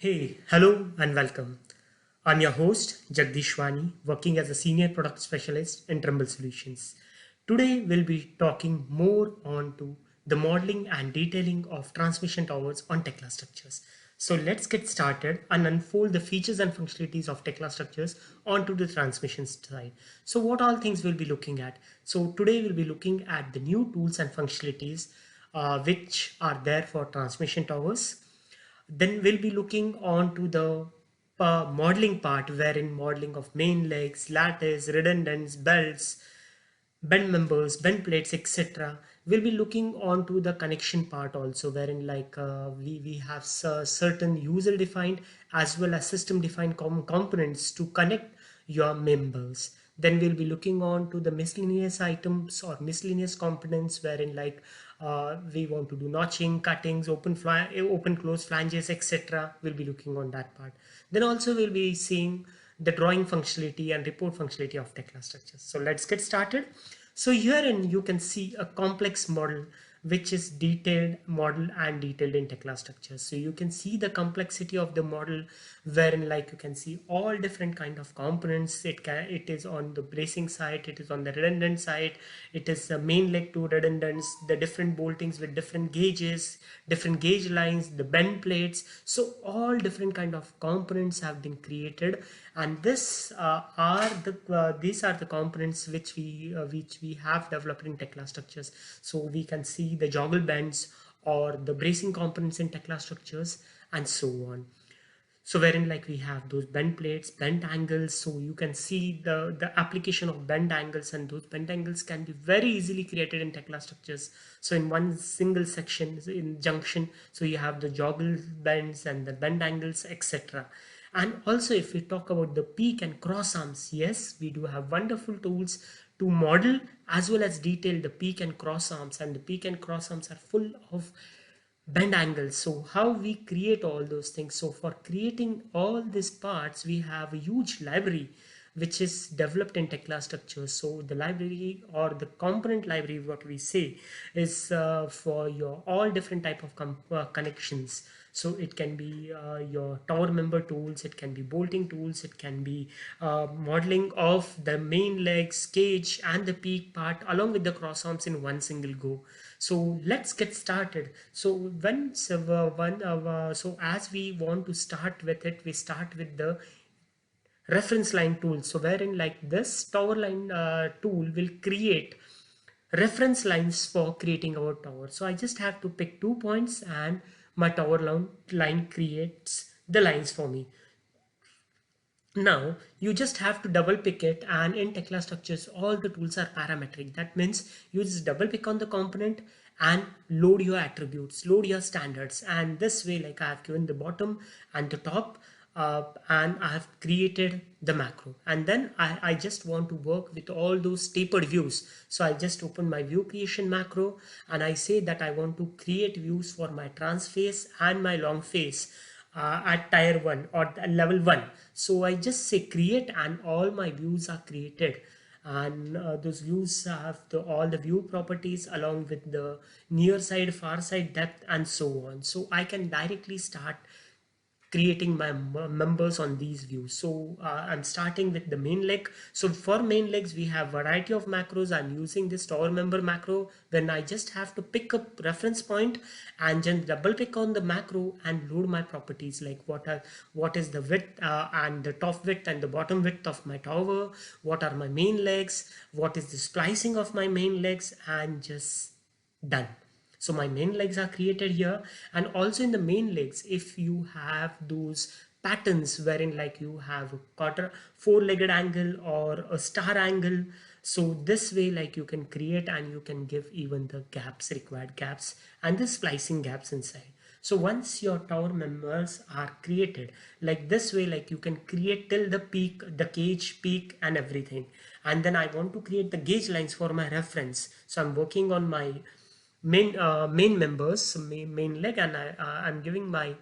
Hey, hello and welcome. I'm your host Jagdish Wani, working as a senior product specialist in Trimble Solutions. Today we'll be talking more on to the modeling and detailing of transmission towers on Tekla structures. So let's get started and unfold the features and functionalities of Tekla structures onto the transmission side. So what all things we'll be looking at? So today we'll be looking at the new tools and functionalities which are there for transmission towers. Then we'll be looking on to the modeling part, wherein modeling of main legs, lattice, redundants, belts, bend members, bend plates, etc. We'll be looking on to the connection part also, wherein we have certain user defined as well as system defined components to connect your members. Then we'll be looking on to the miscellaneous items or miscellaneous components, wherein we want to do notching, cuttings, open close flanges, etc. We'll be looking on that part. Then also we'll be seeing the drawing functionality and report functionality of Tekla structures. So let's get started. So herein you can see a complex model which is detailed model and detailed in Tekla structures. So you can see the complexity of the model, wherein you can see all different kind of components. It is on the bracing side, it is on the redundant side, it is the main leg to redundants, the different boltings with different gauges, different gauge lines, the bend plates. So all different kind of components have been created, and these are the components which we have developed in Tekla structures. So we can see the joggle bends or the bracing components in Tekla structures and so on. So wherein we have those bend plates, bend angles. So you can see the application of bend angles, and those bend angles can be very easily created in Tekla structures. So in one single section in junction, so you have the joggle bends and the bend angles, etc. And also if we talk about the peak and cross arms, yes, we do have wonderful tools to model as well as detail the peak and cross arms, and the peak and cross arms are full of bend angles. So how we create all those things? So for creating all these parts, we have a huge library which is developed in Tekla structures. So the library or the component library, what we say, is for your all different type of connections. So it can be your tower member tools, it can be bolting tools, it can be modeling of the main legs, cage, and the peak part along with the cross arms in one single go. So let's get started. So so as we want to start with it, we start with the reference line tool. So wherein this tower line tool will create reference lines for creating our tower. So I just have to pick 2 points and my line creates the lines for me. Now you just have to double pick it, and in Tekla structures all the tools are parametric. That means you just double pick on the component and load your attributes, load your standards, and this way I have given the bottom and the top, and I have created the macro. And then I just want to work with all those tapered views. So I just open my view creation macro and I say that I want to create views for my trans face and my long face at tier 1 or level 1. So I just say create and all my views are created, and those views have all the view properties along with the near side, far side, depth, and so on. So I can directly start creating my members on these views. So I'm starting with the main leg. So for main legs we have variety of macros. I'm using this tower member macro when I just have to pick up reference point and then double click on the macro and load my properties, like what is the width and the top width and the bottom width of my tower, what are my main legs, what is the splicing of my main legs, and just done. So my main legs are created here. And also in the main legs, if you have those patterns wherein you have a quarter four-legged angle or a star angle, so this way you can create and you can give even the gaps, required gaps, and the splicing gaps inside. So once your tower members are created this way, you can create till the peak, the cage peak, and everything. And then I want to create the gauge lines for my reference. So I'm working on my main members, main leg, and I'm giving my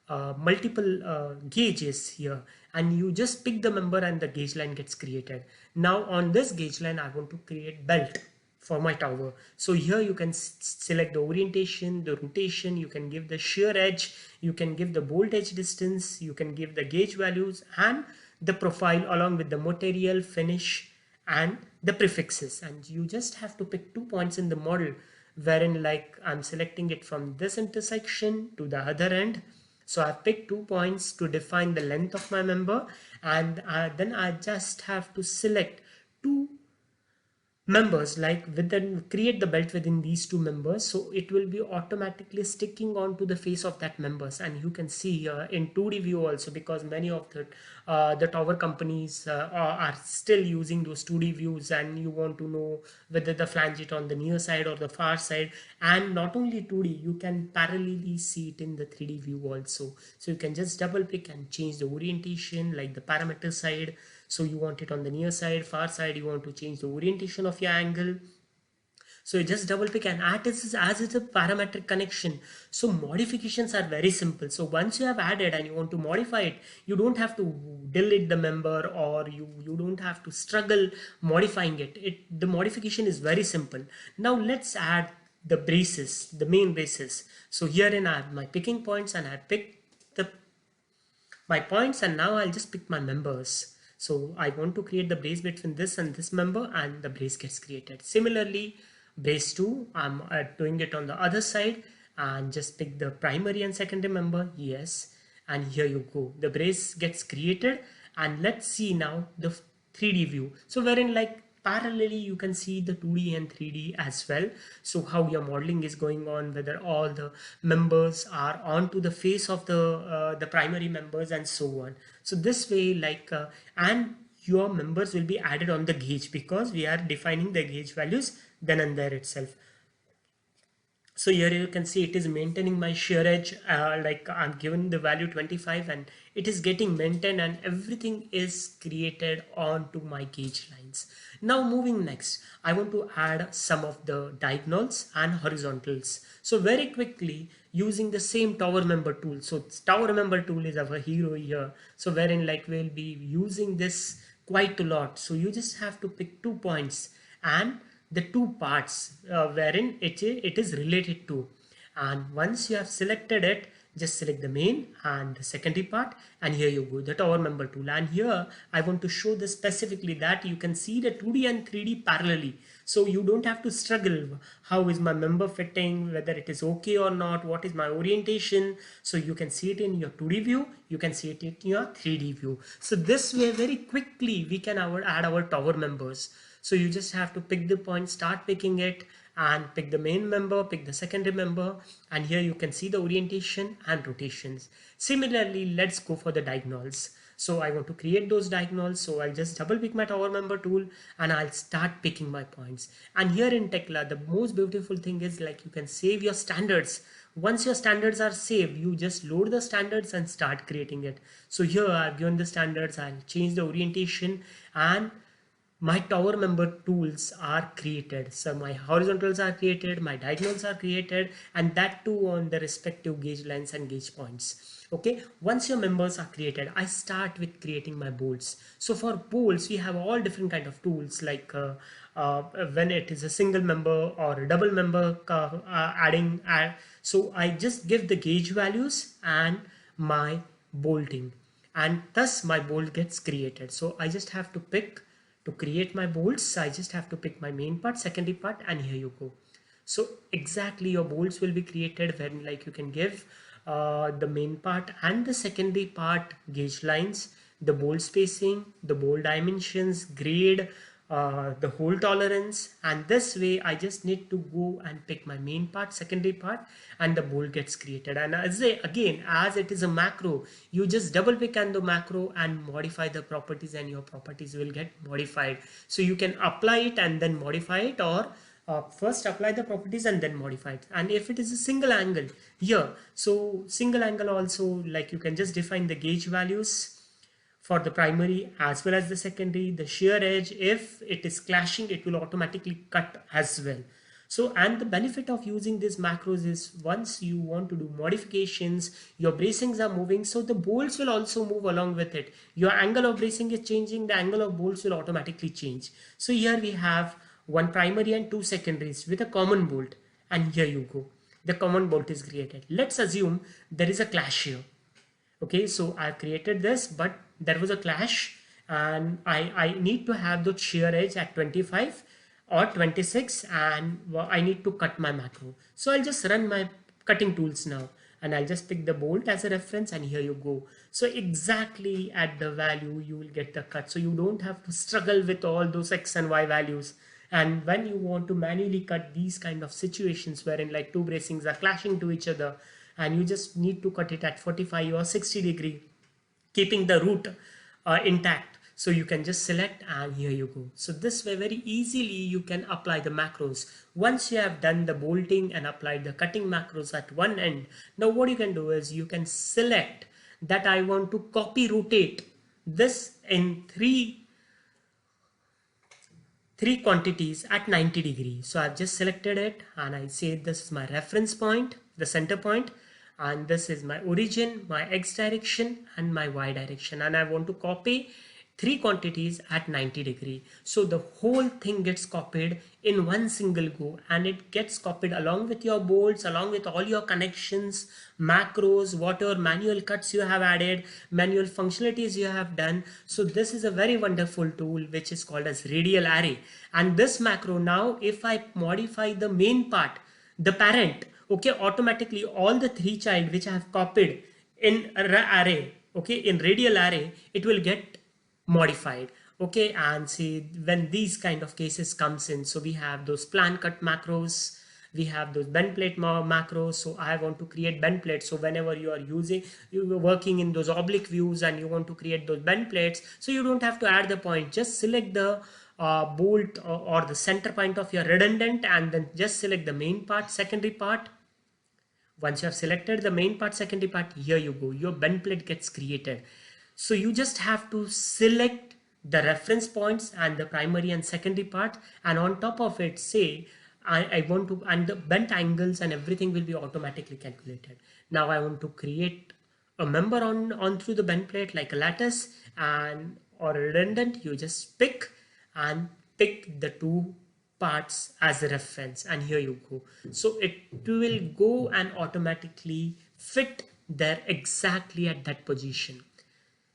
multiple gauges here, and you just pick the member and the gauge line gets created. Now on this gauge line I want to create belt for my tower. So here you can select the orientation, the rotation, you can give the shear edge, you can give the bolt edge distance, you can give the gauge values and the profile along with the material, finish and the prefixes. And you just have to pick 2 points in the model wherein like I'm selecting it from this intersection to the other end. So I've picked 2 points to define the length of my member, and then I just have to select two members like within create the belt within these two members, so it will be automatically sticking onto the face of that members. And you can see here in 2D view also, because many of the tower companies are still using those 2D views, and you want to know whether the flange it on the near side or the far side. And not only 2D, you can parallelly see it in the 3D view also. So you can just double click and change the orientation like the parameter side. So you want it on the near side, far side, you want to change the orientation of your angle. So you just double click and add this as it's a parametric connection. So modifications are very simple. So once you have added and you want to modify it, you don't have to delete the member, or you don't have to struggle modifying it. The modification is very simple. Now let's add the braces, the main braces. So herein I have my picking points, and I pick my points, and now I'll just pick my members. So I want to create the brace between this and this member, and the brace gets created. Similarly, brace 2, I'm doing it on the other side, and just pick the primary and secondary member. Yes, and here you go. The brace gets created, and let's see now the 3D view. So wherein like parallelly you can see the 2D and 3D as well. So how your modeling is going on, whether all the members are onto the face of the primary members and so on. So this way like and your members will be added on the gauge, because we are defining the gauge values then and there itself. So here you can see it is maintaining my shear edge, like I'm given the value 25, and it is getting maintained, and everything is created onto my gauge lines. Now moving next, I want to add some of the diagonals and horizontals. So very quickly, using the same tower member tool. So tower member tool is our hero here. So wherein like we'll be using this quite a lot. So you just have to pick 2 points and the two parts wherein it is related to. And once you have selected it, just select the main and the secondary part, and here you go, the tower member tool. And here I want to show this specifically, that you can see the 2D and 3D parallelly. So you don't have to struggle, how is my member fitting, whether it is okay or not, what is my orientation. So you can see it in your 2D view, you can see it in your 3D view. So this way very quickly we can add our tower members. So you just have to pick the point, start picking it, and pick the main member, pick the secondary member, and here you can see the orientation and rotations. Similarly, let's go for the diagonals. So I want to create those diagonals, so I'll just double click my tower member tool and I'll start picking my points. And here in Tekla, the most beautiful thing is like you can save your standards. Once your standards are saved, you just load the standards and start creating it. So here I've given the standards, I'll change the orientation, and my tower member tools are created. So my horizontals are created, my diagonals are created, and that too on the respective gauge lines and gauge points. Okay, once your members are created, I start with creating my bolts. So for bolts, we have all different kind of tools, like when it is a single member or a double member so I just give the gauge values and my bolting, and thus my bolt gets created. So I just have to pick, to create my bolts, I just have to pick my main part, secondary part, and here you go. So exactly your bolts will be created when like you can give the main part and the secondary part gauge lines, the bolt spacing, the bolt dimensions, grade, the hole tolerance, and this way I just need to go and pick my main part, secondary part, and the bolt gets created. And as it is a macro, you just double click on the macro and modify the properties, and your properties will get modified. So you can apply it and then modify it, or first apply the properties and then modify it. And if it is a single angle here, so single angle also, like you can just define the gauge values for the primary as well as the secondary, the shear edge. If it is clashing, it will automatically cut as well. So, and the benefit of using these macros is once you want to do modifications, your bracings are moving, so the bolts will also move along with it. Your angle of bracing is changing, the angle of bolts will automatically change. So here we have one primary and two secondaries with a common bolt, and here you go, the common bolt is created. Let's assume there is a clash here. Okay, so I've created this, but there was a clash, and I need to have the shear edge at 25 or 26, and I need to cut my macro. So I'll just run my cutting tools now, and I'll just pick the bolt as a reference, and here you go. So exactly at the value you will get the cut, so you don't have to struggle with all those X and Y values. And when you want to manually cut these kind of situations wherein like two bracings are clashing to each other, and you just need to cut it at 45 or 60 degree, keeping the root intact. So you can just select, and here you go. So this way very easily you can apply the macros. Once you have done the bolting and applied the cutting macros at one end, now what you can do is you can select that I want to copy rotate this in three quantities at 90 degrees. So I've just selected it, and I say this is my reference point, the center point, and this is my origin, my X direction, and my Y direction, and I want to copy three quantities at 90 degree. So the whole thing gets copied in one single go, and it gets copied along with your bolts, along with all your connections, macros, whatever manual cuts you have added, manual functionalities you have done. So this is a very wonderful tool which is called as radial array. And this macro, now if I modify the main part, the parent, okay, automatically all the three child which I have copied in array, okay, in radial array, it will get modified. Okay, and see when these kind of cases comes in, so we have those plan cut macros, we have those bend plate macros. So I want to create bend plates. So whenever you are working in those oblique views and you want to create those bend plates, so you don't have to add the point, just select the bolt or the center point of your redundant, and then just select the main part, secondary part. Once you have selected the main part, secondary part, here you go, your bend plate gets created. So you just have to select the reference points and the primary and secondary part, and on top of it say I want to, and the bent angles and everything will be automatically calculated. Now I want to create a member on through the bend plate like a lattice and or a redundant. You just pick the two parts as a reference, and here you go. So it will go and automatically fit there exactly at that position.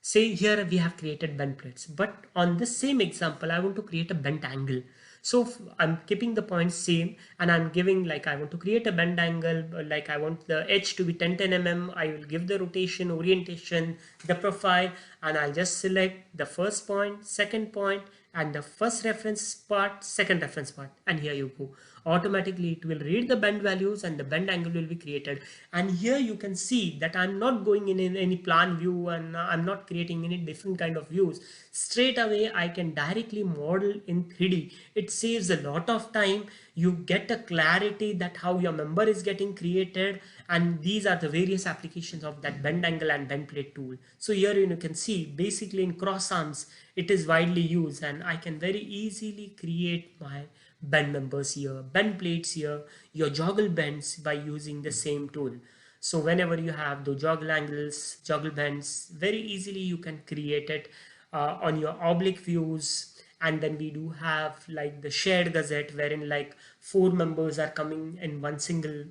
Say here we have created bend plates, but on this same example I want to create a bent angle. So I'm keeping the points same, and I'm giving like I want to create a bend angle, like I want the edge to be 10 mm. I will give the rotation, orientation, the profile, and I'll just select the first point, second point, and the first reference part, second reference part, and here you go. Automatically it will read the bend values and the bend angle will be created. And here you can see that I'm not going in any plan view, and I'm not creating any different kind of views. Straight away I can directly model in 3D. It saves a lot of time. You get a clarity that how your member is getting created, and these are the various applications of that bend angle and bend plate tool. So here you can see basically in cross arms it is widely used, and I can very easily create my bend members here, bend plates here, your joggle bends by using the same tool. So whenever you have the joggle angles, joggle bends, very easily you can create it on your oblique views. And then we do have like the shared gusset, wherein like four members are coming in one single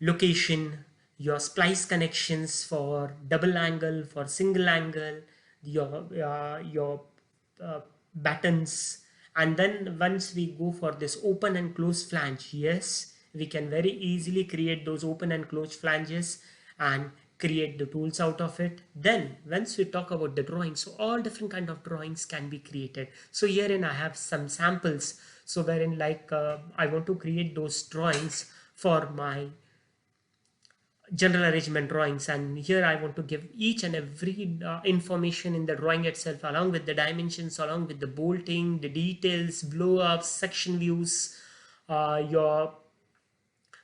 location, your splice connections for double angle, for single angle, your battens. And then once we go for this open and closed flange, yes, we can very easily create those open and closed flanges and create the tools out of it. Then once we talk about the drawings, so all different kind of drawings can be created. So herein I have some samples, so wherein like I want to create those drawings for my general arrangement drawings, and here I want to give each and every information in the drawing itself, along with the dimensions, along with the bolting, the details, blow ups, section views, your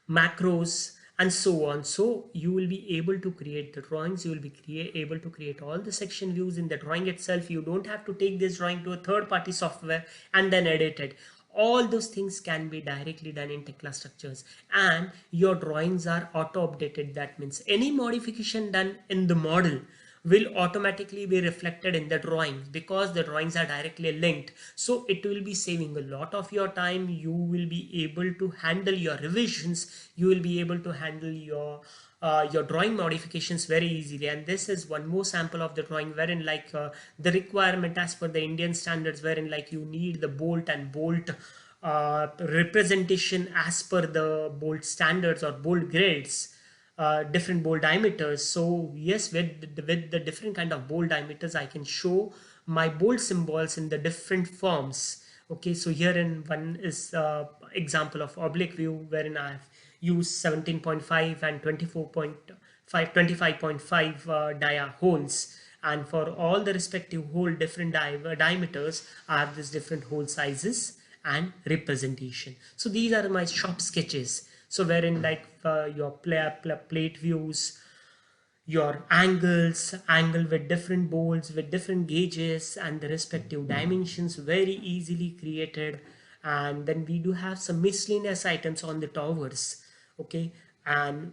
macros, and so on. So you will be able to create the drawings, you will be able to create all the section views in the drawing itself. You don't have to take this drawing to a third-party software and then edit it. All those things can be directly done in Tekla Structures, and your drawings are auto updated. That means any modification done in the model will automatically be reflected in the drawings because the drawings are directly linked. So it will be saving a lot of your time. You will be able to handle your revisions. You will be able to handle your drawing modifications very easily. And this is one more sample of the drawing wherein like the requirement as per the Indian standards, wherein like you need the bolt and bolt representation as per the bolt standards or bolt grades, different bolt diameters. So yes, with the different kind of bolt diameters, I can show my bolt symbols in the different forms. Okay, so here in one is example of oblique view wherein I've used 17.5 and 24.5, 25.5 dia holes, and for all the respective hole different diameters I have this different hole sizes and representation. So these are my shop sketches. So wherein like your plate views, your angle with different bolts with different gauges and the respective dimensions very easily created. And then we do have some miscellaneous items on the towers. Okay, and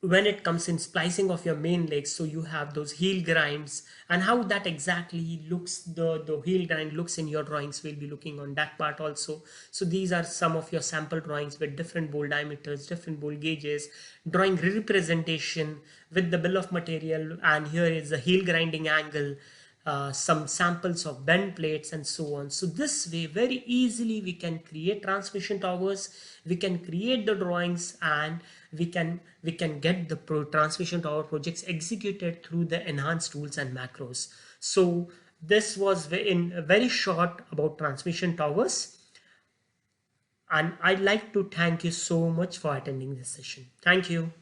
when it comes in splicing of your main legs, so you have those heel grinds, and how that exactly looks, the heel grind looks in your drawings, we'll be looking on that part also. So these are some of your sample drawings with different bolt diameters, different bolt gauges, drawing representation with the bill of material, and here is the heel grinding angle, some samples of bend plates and so on. So this way very easily we can create transmission towers, we can create the drawings, and we can get the transmission tower projects executed through the enhanced tools and macros. So this was in very short about transmission towers, and I'd like to thank you so much for attending this session. Thank you.